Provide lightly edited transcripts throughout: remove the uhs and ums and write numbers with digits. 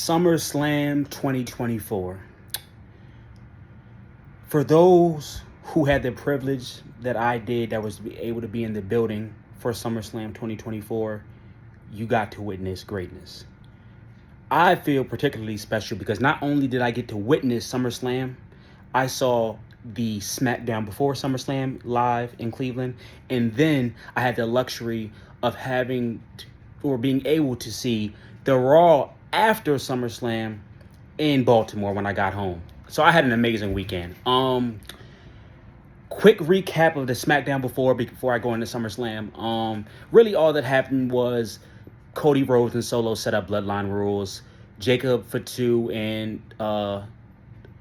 SummerSlam 2024. For those who had the privilege that I did, that was able to be in the building for SummerSlam 2024, you got to witness greatness. I feel particularly special because not only did I get to witness SummerSlam, I saw the SmackDown before SummerSlam live in Cleveland, and then I had the luxury of being able to see the Raw after SummerSlam in Baltimore when I got home. So I had an amazing weekend. Quick recap of the SmackDown before I go into SummerSlam. Really all that happened was Cody Rhodes and Solo set up Bloodline rules. Jacob Fatu and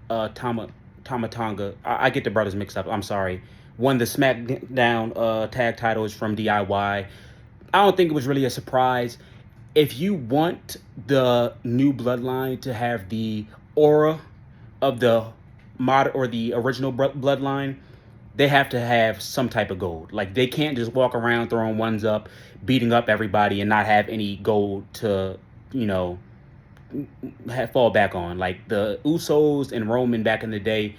Tamatonga, I get the brothers mixed up, I'm sorry, won the SmackDown tag titles from DIY. I don't think it was really a surprise. If you want the new Bloodline to have the aura of the mod or the original Bloodline, they have to have some type of gold. Like, they can't just walk around throwing ones up, beating up everybody, and not have any gold to, fall back on. Like, the Usos and Roman back in the day,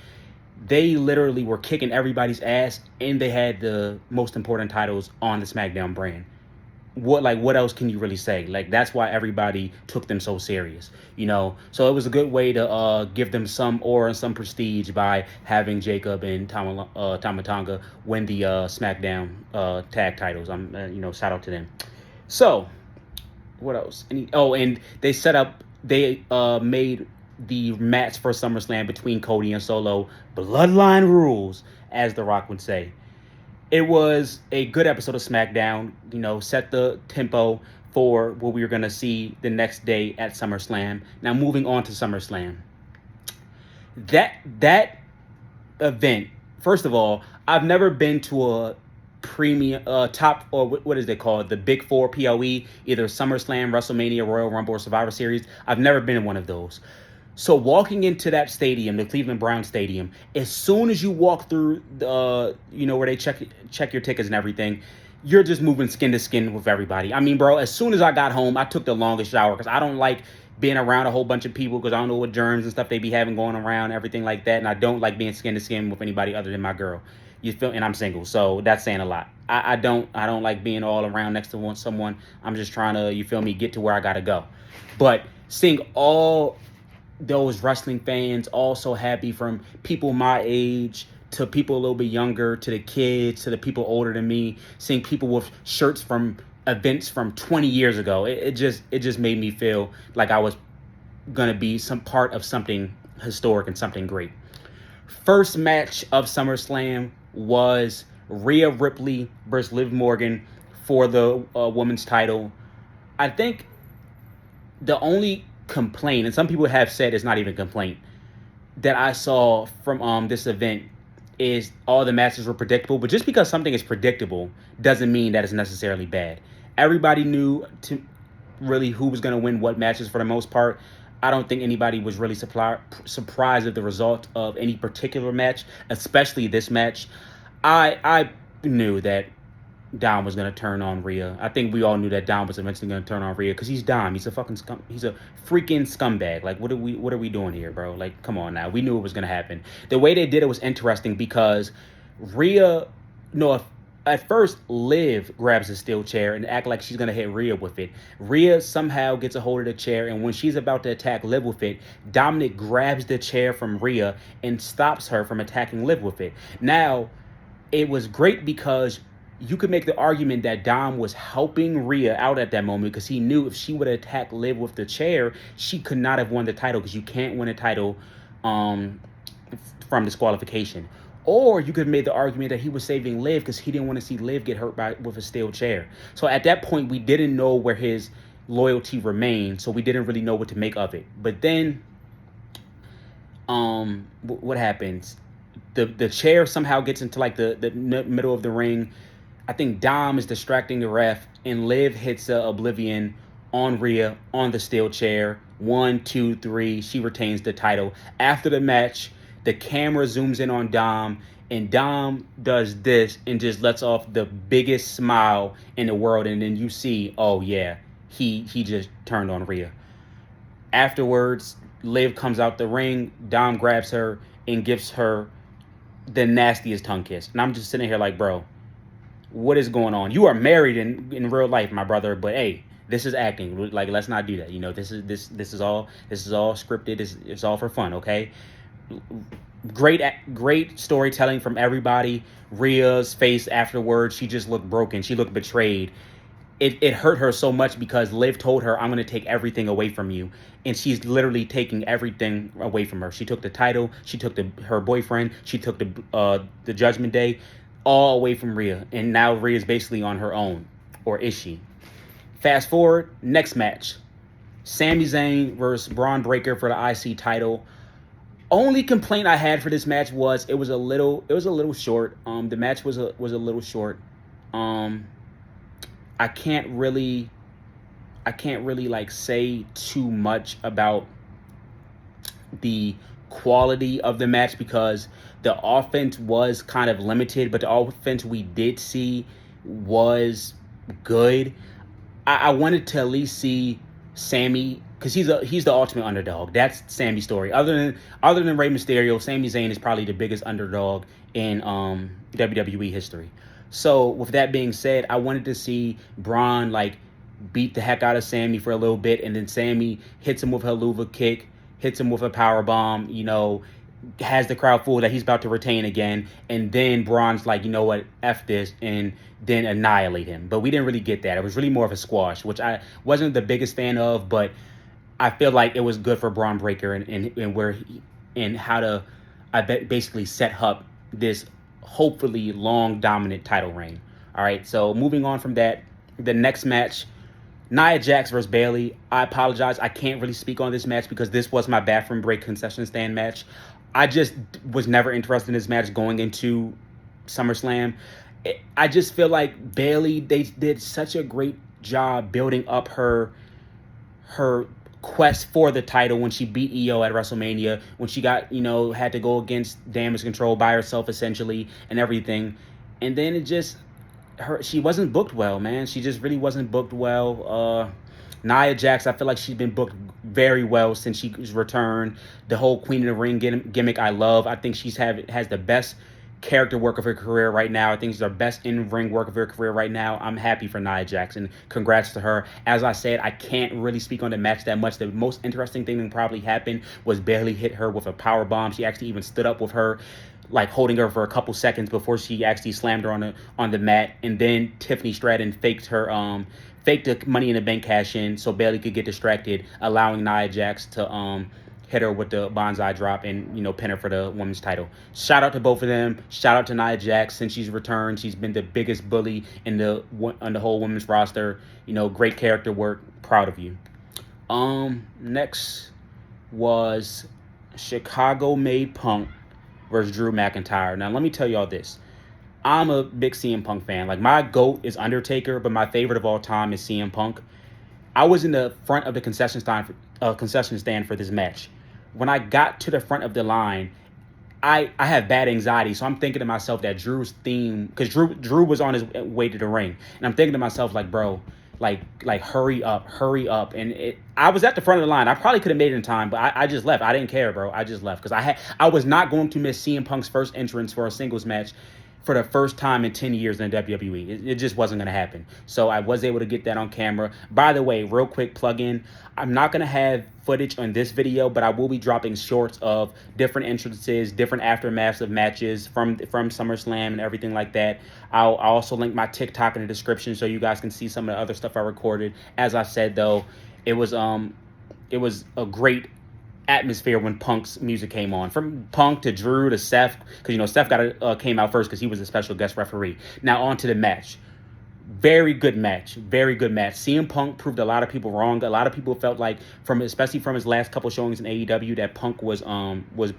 they literally were kicking everybody's ass, and they had the most important titles on the SmackDown brand. What else can you really say? Like, that's why everybody took them so serious, So it was a good way to give them some aura and some prestige by having Jacob and Tamatonga win the SmackDown tag titles. Shout out to them. So, what else? And they made the match for SummerSlam between Cody and Solo Bloodline rules, as The Rock would say. It was a good episode of SmackDown, set the tempo for what we were going to see the next day at SummerSlam. Now, moving on to SummerSlam. That event, first of all, I've never been to a premium, top, or what is it called? The Big Four POE, either SummerSlam, WrestleMania, Royal Rumble, or Survivor Series. I've never been in one of those. So walking into that stadium, the Cleveland Browns Stadium, as soon as you walk through the, where they check your tickets and everything, you're just moving skin to skin with everybody. I mean, bro, as soon as I got home, I took the longest shower because I don't like being around a whole bunch of people because I don't know what germs and stuff they be having going around, everything like that. And I don't like being skin to skin with anybody other than my girl. You feel? And I'm single, so that's saying a lot. I don't like being all around next to someone. I'm just trying to, you feel me, get to where I gotta go. But seeing all those wrestling fans, also happy, from people my age to people a little bit younger, to the kids, to the people older than me, seeing people with shirts from events from 20 years ago, it just made me feel like I was gonna be some part of something historic and something great. First match of SummerSlam was Rhea Ripley versus Liv Morgan for the women's title. I think the only complaint, and some people have said it's not even a complaint, that I saw from this event is all the matches were predictable. But just because something is predictable doesn't mean that it's necessarily bad. Everybody knew really who was going to win what matches for the most part. I don't think anybody was really surprised at the result of any particular match, especially this match. I knew that Dom was going to turn on Rhea. I think we all knew that Dom was eventually going to turn on Rhea because he's Dom. He's a fucking he's a freaking scumbag. Like, what are we doing here, bro? Like, come on now. We knew it was going to happen. The way they did it was interesting because Rhea, at first Liv grabs a steel chair and act like she's going to hit Rhea with it. Rhea somehow gets a hold of the chair, and when she's about to attack Liv with it, Dominic grabs the chair from Rhea and stops her from attacking Liv with it. Now, it was great because you could make the argument that Dom was helping Rhea out at that moment because he knew if she would attack Liv with the chair, she could not have won the title because you can't win a title from disqualification. Or you could have made the argument that he was saving Liv because he didn't want to see Liv get hurt with a steel chair. So at that point, we didn't know where his loyalty remained, so we didn't really know what to make of it. But then, what happens? The chair somehow gets into like the middle of the ring. I think Dom is distracting the ref, and Liv hits Oblivion on Rhea on the steel chair. 1, 2, 3. She retains the title. After the match, the camera zooms in on Dom, and Dom does this and just lets off the biggest smile in the world. And then you see, oh yeah, he just turned on Rhea. Afterwards, Liv comes out the ring. Dom grabs her and gives her the nastiest tongue kiss. And I'm just sitting here like, bro, what is going on? You are married in real life, my brother, but hey, this is acting. Like, let's not do that. This is all scripted. It's all for fun, okay? Great storytelling from everybody. Rhea's face afterwards, she just looked broken. She looked betrayed. It hurt her so much because Liv told her, I'm going to take everything away from you. And she's literally taking everything away from her. She took the title. She took her boyfriend. She took the Judgment Day, all away from Rhea. And now Rhea's basically on her own. Or is she? Fast forward, next match. Sami Zayn versus Braun Breaker for the IC title. Only complaint I had for this match was it was a little short. The match was a little short. I can't really like say too much about the quality of the match because the offense was kind of limited, but the offense we did see was good. I wanted to at least see Sammy because he's the ultimate underdog. That's Sammy's story. Other than Rey Mysterio, Sami Zayn is probably the biggest underdog in WWE history. So with that being said, I wanted to see Braun like beat the heck out of Sammy for a little bit, and then Sammy hits him with a Luva kick, hits him with a power bomb, has the crowd fooled that he's about to retain again, and then Braun's like, you know what, F this, and then annihilate him. But we didn't really get that. It was really more of a squash, which I wasn't the biggest fan of, but I feel like it was good for Braun Breaker and how to basically set up this hopefully long dominant title reign. All right, so moving on from that, the next match, Nia Jax versus Bayley. I apologize, I can't really speak on this match because this was my bathroom break concession stand match. I just was never interested in this match going into SummerSlam. I just feel like Bayley, they did such a great job building up her quest for the title when she beat Io at WrestleMania, when she got, had to go against Damage Control by herself essentially and everything. And then she wasn't booked well, man. She just really wasn't booked well. Nia Jax, I feel like she's been booked very well since she's returned. The whole Queen of the Ring gimmick I love. I think has the best character work of her career right now. I think she's the best in-ring work of her career right now. I'm happy for Nia Jax, and congrats to her. As I said, I can't really speak on the match that much. The most interesting thing that probably happened was Bayley hit her with a power bomb. She actually even stood up with her, like holding her for a couple seconds before she actually slammed her on the mat. And then Tiffany Stratton faked the Money in the Bank cash in so Bayley could get distracted, allowing Nia Jax to hit her with the bonsai drop and, pin her for the women's title. Shout out to both of them. Shout out to Nia Jax. Since she's returned, she's been the biggest bully on the whole women's roster. Great character work. Proud of you. Next was Chicago-made Punk versus Drew McIntyre. Now, let me tell y'all this. I'm a big CM Punk fan. Like, my GOAT is Undertaker, but my favorite of all time is CM Punk. I was in the front of the concession stand for this match. When I got to the front of the line, I have bad anxiety, so I'm thinking to myself that Drew's theme, because Drew was on his way to the ring, and I'm thinking to myself like, bro, like hurry up, and I was at the front of the line. I probably could have made it in time, but I just left. I didn't care, bro. I just left because I was not going to miss CM Punk's first entrance for a singles match for the first time in 10 years in WWE. It just wasn't going to happen. So I was able to get that on camera. By the way, real quick plug-in, I'm not going to have footage on this video, but I will be dropping shorts of different entrances, different aftermaths of matches from SummerSlam and everything like that. I'll also link my TikTok in the description so you guys can see some of the other stuff I recorded. As I said, though, it was a great atmosphere when Punk's music came on. From Punk to Drew to Seth, because Seth came out first because he was a special guest referee. Now on to the match. Very good match. CM Punk proved a lot of people wrong. A lot of people felt like, especially from his last couple showings in AEW, that Punk was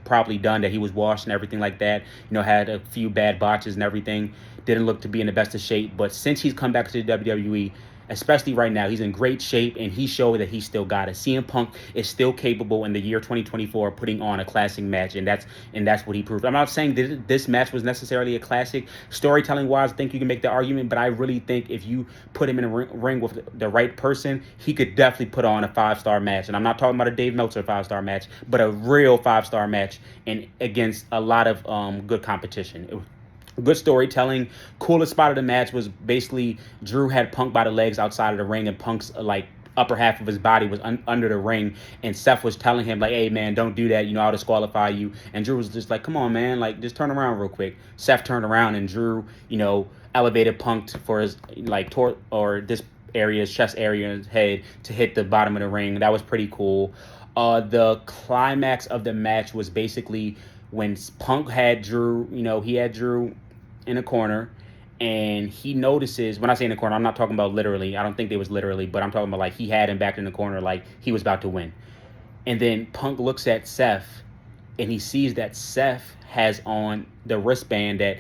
probably done, that he was washed and everything like that. Had a few bad botches and everything. Didn't look to be in the best of shape. But since he's come back to the WWE, especially right now. He's in great shape, and he showed that he still got it. CM Punk is still capable in the year 2024 of putting on a classic match, and that's what he proved. I'm not saying that this match was necessarily a classic. Storytelling wise, I think you can make the argument, but I really think if you put him in a ring with the right person, he could definitely put on a 5-star match. And I'm not talking about a Dave Meltzer 5-star match, but a real 5-star match, and against a lot of good competition. Good storytelling. Coolest spot of the match was basically Drew had Punk by the legs outside of the ring, and Punk's upper half of his body was under the ring, and Seth was telling him like, hey man, don't do that, I'll disqualify you. And Drew was just like, come on man, just turn around real quick. Seth turned around, and Drew elevated Punk for his this area, his chest area, his head, to hit the bottom of the ring. That was pretty cool. The climax of the match was basically when Punk had Drew, he had Drew in a corner, and he notices, when I say in the corner, I'm not talking about literally. I don't think they was literally, but I'm talking about he had him back in the corner like he was about to win. And then Punk looks at Seth, and he sees that Seth has on the wristband that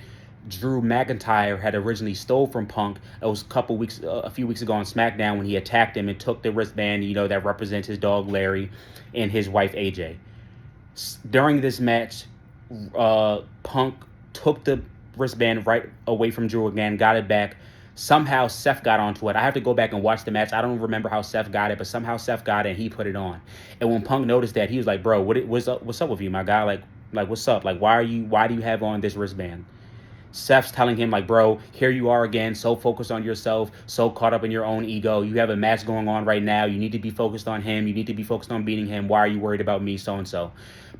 Drew McIntyre had originally stole from Punk. It was a few weeks ago on SmackDown when he attacked him and took the wristband, that represents his dog Larry and his wife AJ. During this match, Punk took the wristband right away from Drew again, got it back. Somehow Seth got onto it. I have to go back and watch the match. I don't remember how Seth got it, but somehow Seth got it and he put it on. And when Punk noticed that, he was like, bro, what's up with you, my guy? Like what's up? Why do you have on this wristband? Seth's telling him bro, here you are again, so focused on yourself, so caught up in your own ego. You have a match going on right now. You need to be focused on him. You need to be focused on beating him. Why are you worried about me, so-and-so?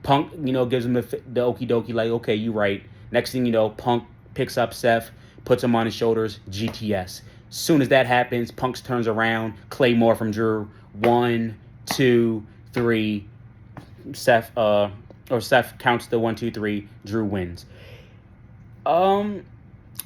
Punk, gives him the okie dokie, okay, you right. Next thing you know, Punk picks up Seth, puts him on his shoulders, GTS. Soon as that happens, Punk turns around, Claymore from Drew. 1, 2, 3. Seth counts the 1, 2, 3. Drew wins.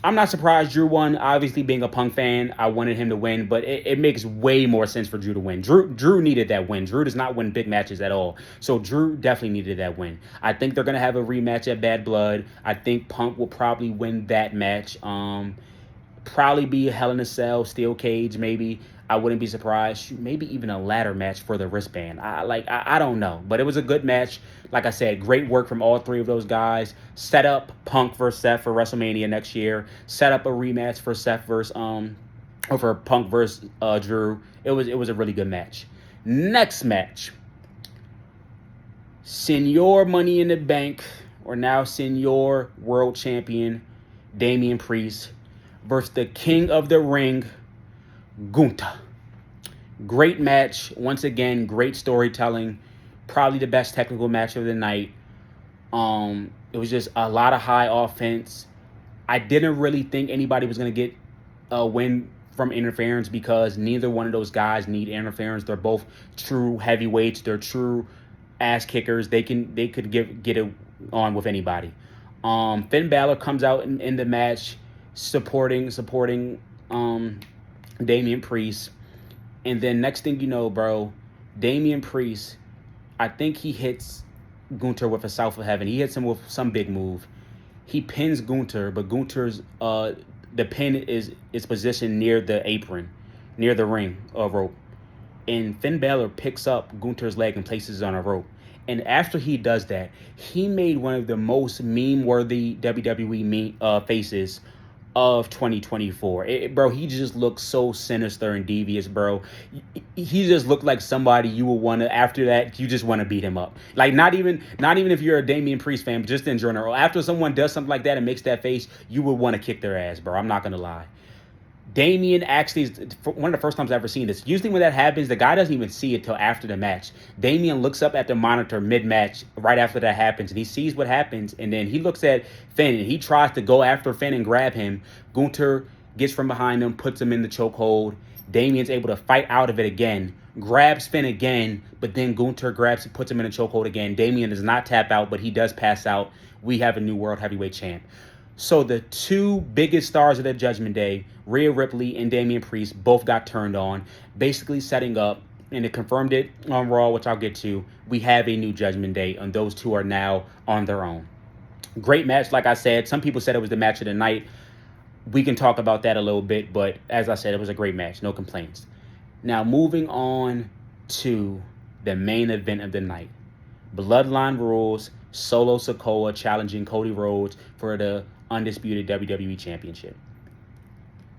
I'm not surprised Drew won. Obviously, being a Punk fan, I wanted him to win, but it makes way more sense for Drew to win. Drew needed that win. Drew does not win big matches at all, so Drew definitely needed that win. I think they're gonna have a rematch at Bad Blood. I think Punk will probably win that match. Probably be a Hell in a Cell, steel cage, maybe. I wouldn't be surprised. Maybe even a ladder match for the wristband. I don't know. But it was a good match. Like I said, great work from all three of those guys. Set up Punk versus Seth for WrestleMania next year. Set up a rematch for Seth versus for Punk versus Drew. It was a really good match. Next match. Senor Money in the Bank, or now Senor World Champion Damian Priest versus the King of the Ring, Gunther. Great match. Once again, great storytelling. Probably the best technical match of the night. It was just a lot of high offense. I didn't really think anybody was going to get a win from interference because neither one of those guys need interference. They're both true heavyweights. They're true ass kickers. They could get it on with anybody. Finn Balor comes out in the match supporting Damian Priest. And then next thing you know, bro, Damian Priest, I think he hits Gunther with a South of Heaven. He hits him with some big move. He pins Gunther, but Gunther's the pin is positioned near the apron, near the ring rope. And Finn Balor picks up Gunther's leg and places it on a rope. And after he does that, he made one of the most meme-worthy WWE faces of 2024. Bro, he just looked so sinister and devious, bro. He just looked like somebody you would want to, after that, you just want to beat him up. Not even if you're a Damian Priest fan, but just in general. After someone does something like that and makes that face, you would want to kick their ass, bro. I'm not going to lie. Damian actually is one of the first times I've ever seen this. Usually when that happens, the guy doesn't even see it till after the match. Damian looks up at the monitor mid-match right after that happens, and he sees what happens, and then he looks at Finn, and he tries to go after Finn and grab him. Gunther gets from behind him, puts him in the chokehold. Damian's able to fight out of it again, grabs Finn again, but then Gunther grabs and puts him in a chokehold again. Damian does not tap out, but he does pass out. We have a new World Heavyweight Champ. So the two biggest stars of the Judgment Day, Rhea Ripley and Damian Priest, both got turned on, basically setting up, and it confirmed it on Raw, which I'll get to. We have a new Judgment Day, and those two are now on their own. Great match, like I said. Some people said it was the match of the night. We can talk about that a little bit, but as I said, it was a great match. No complaints. Now, moving on to the main event of the night. Bloodline Rules, Solo Sikoa challenging Cody Rhodes for the undisputed WWE Championship.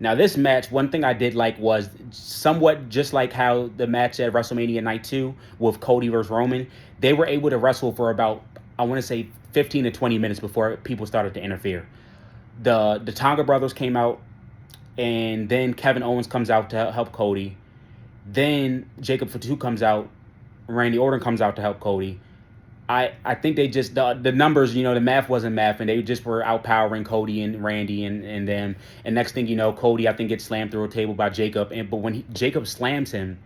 Now, this match, one thing I did like was somewhat just like how the match at WrestleMania Night 2 with Cody versus Roman, they were able to wrestle for about, I want to say, 15 to 20 minutes before people started to interfere. The Tonga brothers came out, and then Kevin Owens comes out to help Cody. Then Jacob Fatu comes out. Randy Orton comes out to help Cody. I think they just the numbers, the math wasn't math, and they just were outpowering Cody and Randy and them. And next thing you know, Cody I think gets slammed through a table by Jacob, but when Jacob slams him,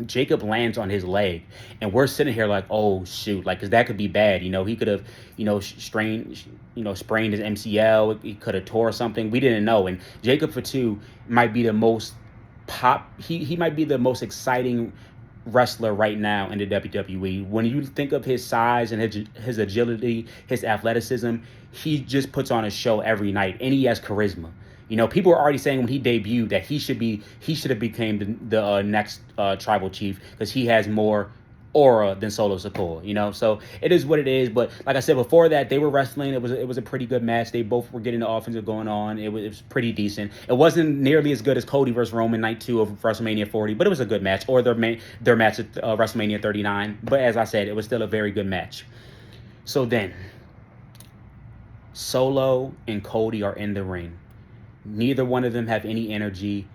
Jacob lands on his leg, and we're sitting here like, oh shoot, like, because that could be bad. He could have, sprained his MCL. He could have tore something. We didn't know. And Jacob Fatu might be the most He might be the most exciting wrestler right now in the WWE. When you think of his size and his agility, his athleticism, he just puts on a show every night, and he has charisma. People are already saying when he debuted that he should have became the next tribal chief because he has more aura than Solo Sikoa. So it is what it is. But like I said before that, they were wrestling. It was a pretty good match. They both were getting the offensive going on. It was pretty decent. It wasn't nearly as good as Cody versus Roman Night 2 of WrestleMania 40, but it was a good match, or their match at WrestleMania 39. But as I said, it was still a very good match. So then, Solo and Cody are in the ring. Neither one of them have any energy.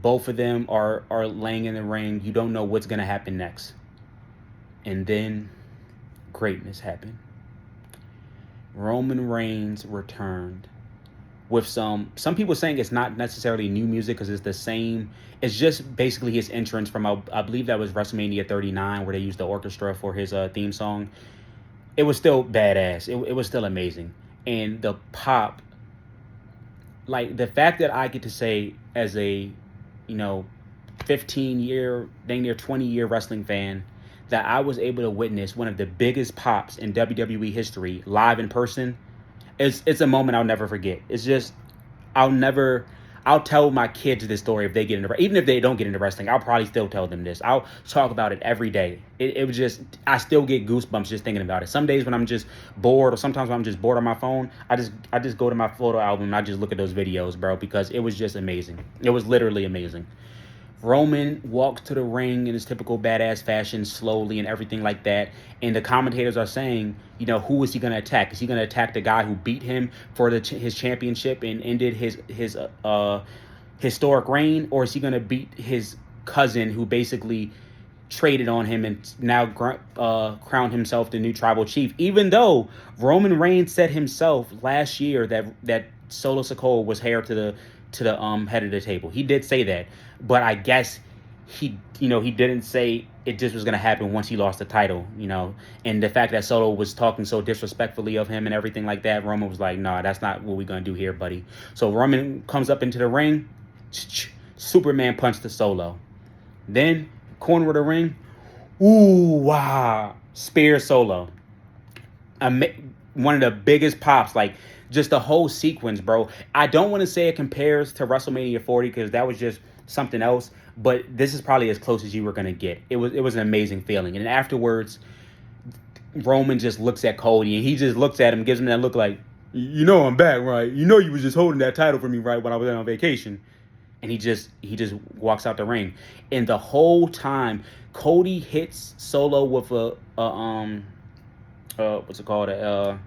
Both of them are laying in the ring. You don't know what's going to happen next. And then greatness happened. Roman Reigns returned with some people saying it's not necessarily new music because it's the same. It's just basically his entrance from, I believe that was WrestleMania 39 where they used the orchestra for his theme song. It was still badass. It was still amazing. And the pop, like the fact that I get to say as a, 15-year, dang near 20-year wrestling fan, that I was able to witness one of the biggest pops in WWE history live in person, it's a moment I'll never forget. It's just, I'll tell my kids this story if they get into, even if they don't get into wrestling, I'll probably still tell them this. I'll talk about it every day. It was just, I still get goosebumps just thinking about it. Some days when I'm just bored, or sometimes when I'm just bored on my phone, I just go to my photo album and I just look at those videos, bro, because it was just amazing. It was literally amazing. Roman walks to the ring in his typical badass fashion, slowly and everything like that. And the commentators are saying, who is he going to attack? Is he going to attack the guy who beat him for his championship and ended his historic reign? Or is he going to beat his cousin who basically traded on him and now crowned himself the new tribal chief? Even though Roman Reigns said himself last year that Solo Sikoa was heir to the head of the table. He did say that, but I guess he didn't say it just was going to happen once he lost the title, and the fact that Solo was talking so disrespectfully of him and everything like that, Roman was like, nah, that's not what we're going to do here, buddy. So Roman comes up into the ring, Superman punch to Solo. Then, corner of the ring, ooh, wow, spear Solo. One of the biggest pops, like, just the whole sequence, bro. I don't want to say it compares to WrestleMania 40 because that was just something else, but this is probably as close as you were going to get. It was an amazing feeling. And afterwards, Roman just looks at Cody, and he just looks at him, gives him that look like, I'm back, right? You was just holding that title for me, right, when I was on vacation. And he just walks out the ring. And the whole time, Cody hits Solo with what's it called?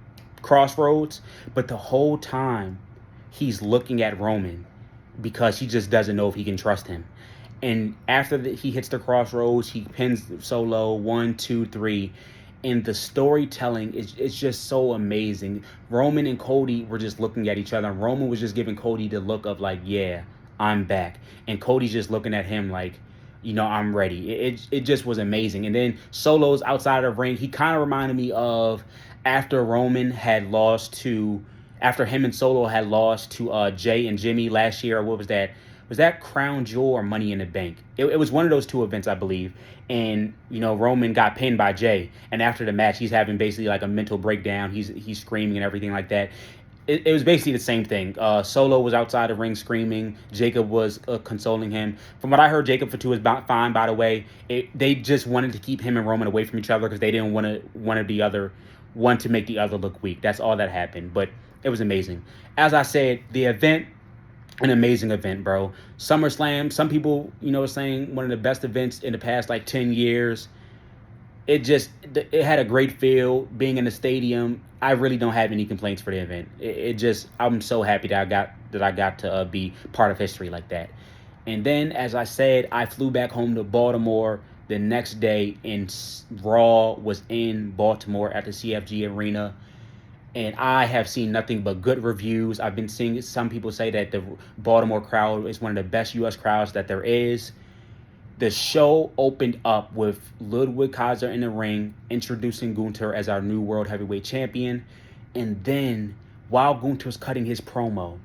Crossroads, but the whole time he's looking at Roman because he just doesn't know if he can trust him. And after he hits the crossroads, he pins Solo 1, 2, 3, and the storytelling is just so amazing. Roman and Cody were just looking at each other, and Roman was just giving Cody the look of like, yeah, I'm back, and Cody's just looking at him like, I'm ready. It just was amazing. And then Solo's outside of the ring. He kind of reminded me of after him and Solo had lost to Jay and Jimmy last year. Or what was that? Was that Crown Jewel or Money in the Bank? It was one of those two events, I believe. And, Roman got pinned by Jay. And after the match, he's having basically like a mental breakdown. He's screaming and everything like that. it was basically the same thing. Solo was outside the ring screaming. Jacob was consoling him. From what I heard, Jacob Fatu was fine. By the way, they just wanted to keep him and Roman away from each other because they didn't want the other one to make the other look weak. That's all that happened. But it was amazing. As I said, the event, an amazing event, bro. SummerSlam. Some people, are saying one of the best events in the past 10 years. It had a great feel being in the stadium. I really don't have any complaints for the event. I'm so happy that I got to be part of history like that. And then, as I said, I flew back home to Baltimore the next day, and Raw was in Baltimore at the CFG Arena. And I have seen nothing but good reviews. I've been seeing some people say that the Baltimore crowd is one of the best U.S. crowds that there is. The show opened up with Ludwig Kaiser in the ring, introducing Gunther as our new World Heavyweight Champion. And then, while Gunther's cutting his promo,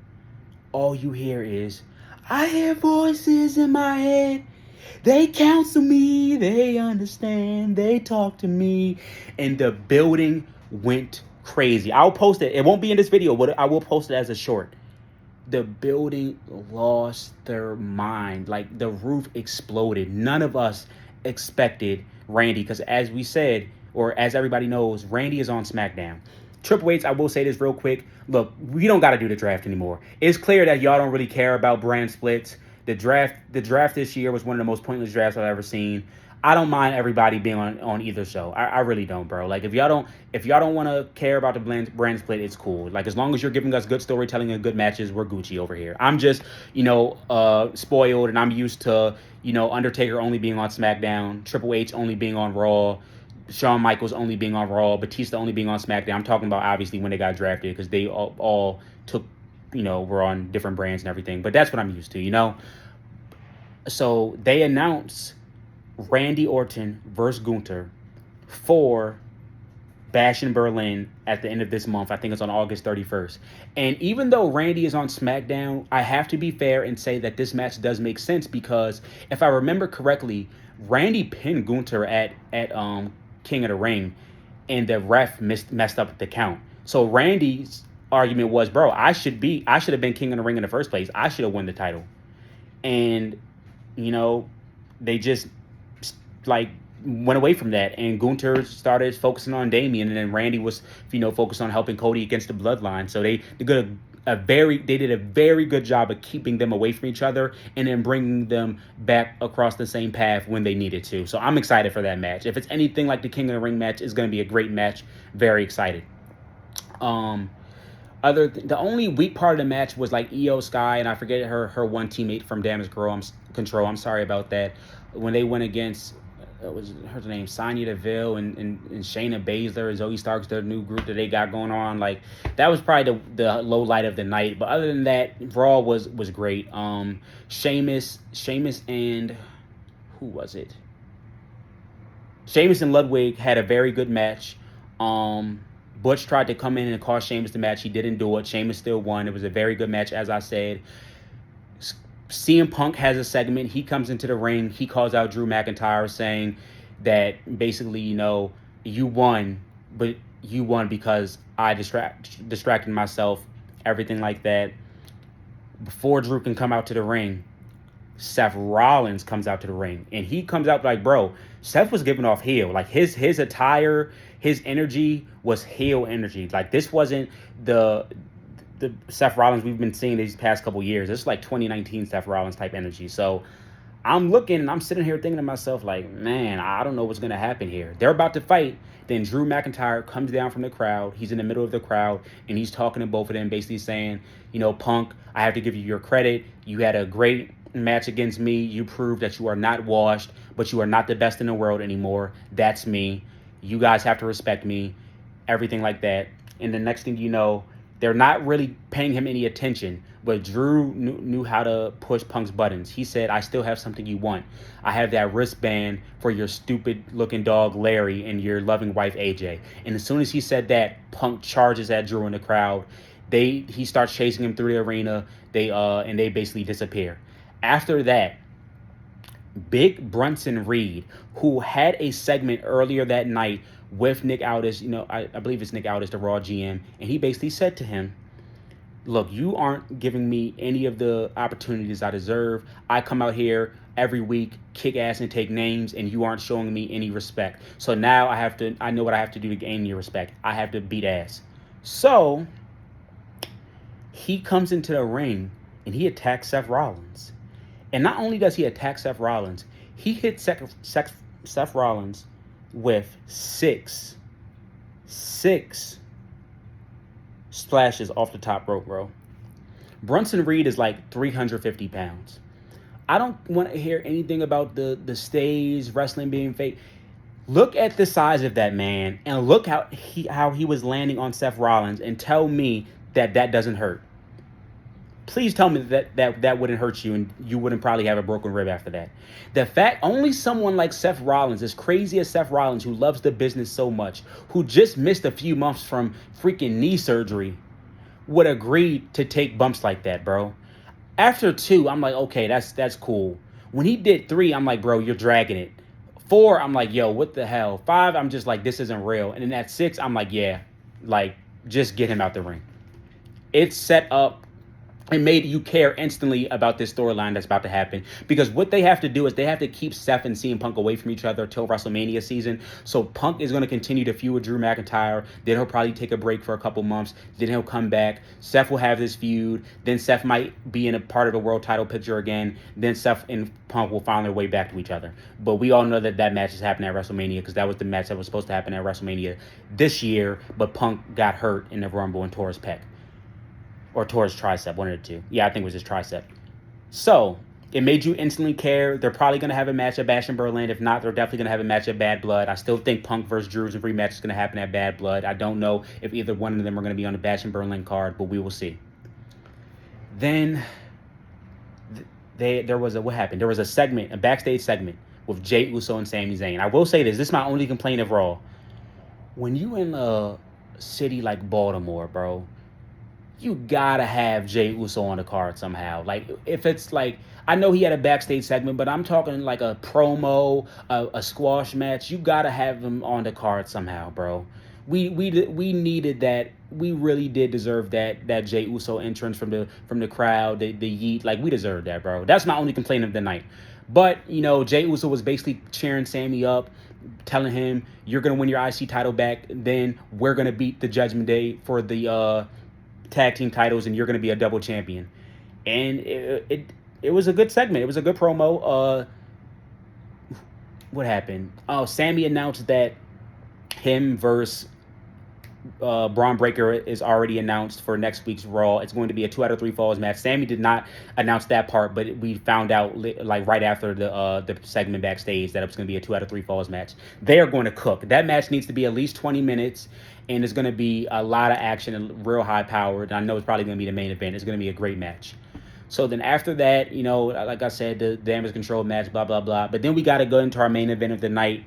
all you hear is, I hear voices in my head. They counsel me, they understand, they talk to me. And the building went crazy. I'll post it. It won't be in this video, but I will post it as a short. The building lost their mind. Like, the roof exploded. None of us expected Randy, because as we said, or as everybody knows, Randy is on SmackDown. Triple H, I will say this real quick. Look, we don't got to do the draft anymore. It's clear that y'all don't really care about brand splits. The draft this year was one of the most pointless drafts I've ever seen. I don't mind everybody being on either show. I really don't, bro. Like, if y'all don't want to care about the brand split, it's cool. Like, as long as you're giving us good storytelling and good matches, we're Gucci over here. I'm just, spoiled, and I'm used to, Undertaker only being on SmackDown, Triple H only being on Raw, Shawn Michaels only being on Raw, Batista only being on SmackDown. I'm talking about obviously when they got drafted, because they all took, were on different brands and everything. But that's what I'm used to, So they announced Randy Orton versus Gunther for Bash in Berlin at the end of this month. I think it's on August 31st. And even though Randy is on SmackDown, I have to be fair and say that this match does make sense, because if I remember correctly, Randy pinned Gunther at King of the Ring, and the ref messed up the count. So Randy's argument was, bro, I should have been King of the Ring in the first place. I should have won the title. And they just went away from that, and Gunther started focusing on Damian, and then Randy was focused on helping Cody against the Bloodline. So they did a very good job of keeping them away from each other and then bringing them back across the same path when they needed to. So I'm excited for that match. If it's anything like the King of the Ring match, it's going to be a great match. Very excited. The only weak part of the match was Io Sky, and I forget her one teammate from Damage Control. I'm sorry about that. When they went against, was her name Sonya Deville and Shayna Baszler and Zoe Stark's their new group that they got going on. That was probably the low light of the night. But other than that, Raw was great. Sheamus and who was it? Sheamus and Ludwig had a very good match. Butch tried to come in and cost Sheamus the match. He didn't do it. Sheamus still won. It was a very good match, as I said. CM Punk has a segment. He comes into the ring. He calls out Drew McIntyre, saying that basically, you won, but you won because I distracted myself, everything like that. Before Drew can come out to the ring, Seth Rollins comes out to the ring, and he comes out bro, Seth was giving off heel. His attire, his energy was heel energy. This wasn't the Seth Rollins we've been seeing these past couple years. It's 2019 Seth Rollins type energy. So I'm looking and I'm sitting here thinking to myself, man, I don't know what's going to happen here. They're about to fight. Then Drew McIntyre comes down from the crowd. He's in the middle of the crowd, and he's talking to both of them, basically saying, Punk, I have to give you your credit. You had a great match against me. You proved that you are not washed, but you are not the best in the world anymore. That's me. You guys have to respect me. Everything like that. And the next thing you know, they're not really paying him any attention, but Drew knew how to push Punk's buttons. He said, I still have something you want. I have that wristband for your stupid-looking dog, Larry, and your loving wife, AJ. And as soon as he said that, Punk charges at Drew in the crowd. He starts chasing him through the arena. And they basically disappear. After that, Big Bronson Reed, who had a segment earlier that night with Nick Aldis, I believe it's Nick Aldis, the Raw GM, and he basically said to him, look, you aren't giving me any of the opportunities I deserve. I come out here every week, kick ass and take names, and you aren't showing me any respect. So now I know what I have to do to gain your respect. I have to beat ass. So he comes into the ring and he attacks Seth Rollins. And not only does he attack Seth Rollins, he hit Seth Rollins with six splashes off the top rope, bro. Brunson Reed is like 350 pounds. I don't want to hear anything about the stage wrestling being fake. Look at the size of that man and look how he was landing on Seth Rollins and tell me that doesn't hurt. Please tell me that wouldn't hurt you and you wouldn't probably have a broken rib after that. The fact only someone like Seth Rollins, as crazy as Seth Rollins, who loves the business so much, who just missed a few months from freaking knee surgery, would agree to take bumps like that, bro. After 2, I'm like, okay, that's cool. When he did 3, I'm like, bro, you're dragging it. 4, I'm like, yo, what the hell? 5, I'm just like, this isn't real. And then at 6, I'm like, yeah, like, just get him out the ring. It's set up. It made you care instantly about this storyline that's about to happen. Because what they have to do is they have to keep Seth and CM Punk away from each other till WrestleMania season. So Punk is going to continue to feud with Drew McIntyre. Then he'll probably take a break for a couple months. Then he'll come back. Seth will have this feud. Then Seth might be in a part of the world title picture again. Then Seth and Punk will find their way back to each other. But we all know that match is happening at WrestleMania because that was the match that was supposed to happen at WrestleMania this year. But Punk got hurt in the Rumble and tore his pec. Or tore his tricep, one of the two. Yeah, I think it was his tricep. So, it made you instantly care. They're probably going to have a match at Bash in Berlin. If not, they're definitely going to have a match at Bad Blood. I still think Punk versus Drew's rematch is going to happen at Bad Blood. I don't know if either one of them are going to be on the Bash in Berlin card, but we will see. Then, there was what happened? There was a backstage segment with Jey Uso and Sami Zayn. I will say this is my only complaint of Raw. When you in a city like Baltimore, bro, you gotta have Jey Uso on the card somehow. Like, if it's like, I know he had a backstage segment, but I'm talking like a promo, a squash match. You gotta have him on the card somehow, bro. We needed that. We really did deserve that Jey Uso entrance from the crowd, the yeet. Like, we deserved that, bro. That's my only complaint of the night. But, you know, Jey Uso was basically cheering Sammy up, telling him, you're going to win your IC title back, then we're going to beat the Judgment Day for the tag team titles, and you're going to be a double champion. And it was a good segment. It was a good promo. What happened? Oh, Sammy announced that him versus Braun Breaker is already announced for next week's Raw. It's going to be a 2 out of 3 falls match. Sammy did not announce that part, but we found out like right after the segment backstage that it was going to be a 2 out of 3 falls match. They are going to cook. That match needs to be at least 20 minutes, and it's going to be a lot of action and real high powered. I know it's probably going to be the main event. It's going to be a great match. So then after that, you know, like I said, the damage control match, blah, blah, blah. But then we got to go into our main event of the night.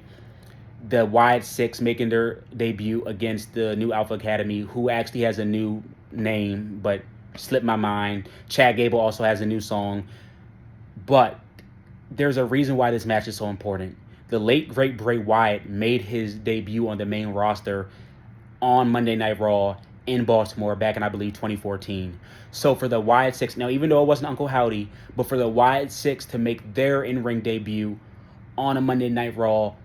The Wyatt Six making their debut against the New Alpha Academy, who actually has a new name, but slipped my mind. Chad Gable also has a new song. But there's a reason why this match is so important. The late, great Bray Wyatt made his debut on the main roster on Monday Night Raw in Baltimore back in, I believe, 2014. So for the Wyatt Six, now even though it wasn't Uncle Howdy, but for the Wyatt Six to make their in-ring debut on a Monday Night Raw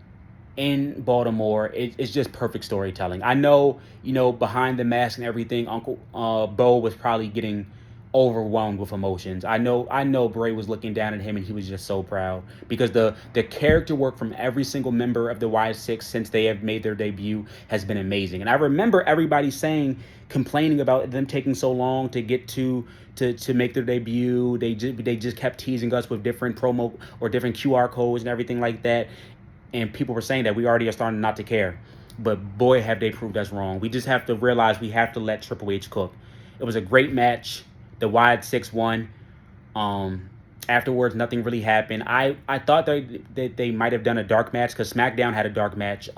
in Baltimore, it's just perfect storytelling. I know, you know, behind the mask and everything, Uncle Bo was probably getting overwhelmed with emotions. I know Bray was looking down at him and he was just so proud because the character work from every single member of the Wyatt Six since they have made their debut has been amazing. And I remember everybody complaining about them taking so long to get to make their debut. They just kept teasing us with different promo or different QR codes and everything like that. And people were saying that we already are starting not to care. But boy, have they proved us wrong. We just have to realize we have to let Triple H cook. It was a great match. The Wyatt Six won. Afterwards, nothing really happened. I thought that they might have done a dark match because SmackDown had a dark match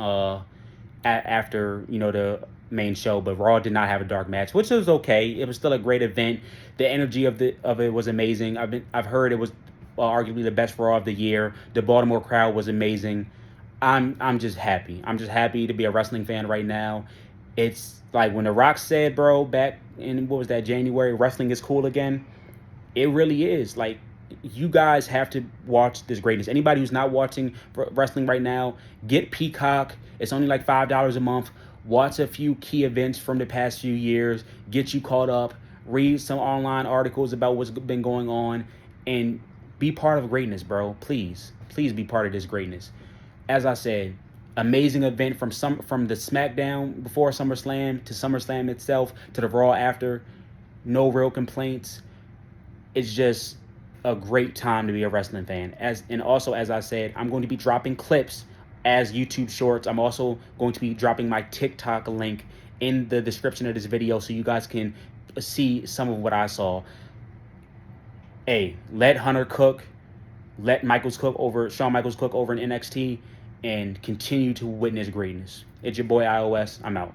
after, you know, the main show, but Raw did not have a dark match, which was okay. It was still a great event. The energy of it was amazing. I've heard it was arguably the best Raw of the year. The Baltimore crowd was amazing. I'm just happy. I'm just happy to be a wrestling fan right now. It's like when The Rock said, bro, back in, what was that, January, wrestling is cool again. It really is. Like, you guys have to watch this greatness. Anybody who's not watching wrestling right now, get Peacock. It's only like $5 a month. Watch a few key events from the past few years. Get you caught up. Read some online articles about what's been going on, and be part of greatness, bro. Please, please be part of this greatness. As I said, amazing event from the SmackDown before SummerSlam to SummerSlam itself to the Raw after. No real complaints. It's just a great time to be a wrestling fan. And also, as I said, I'm going to be dropping clips as YouTube shorts. I'm also going to be dropping my TikTok link in the description of this video so you guys can see some of what I saw. Hey, let Hunter cook, let Shawn Michaels cook over in NXT, and continue to witness greatness. It's your boy iOS. I'm out.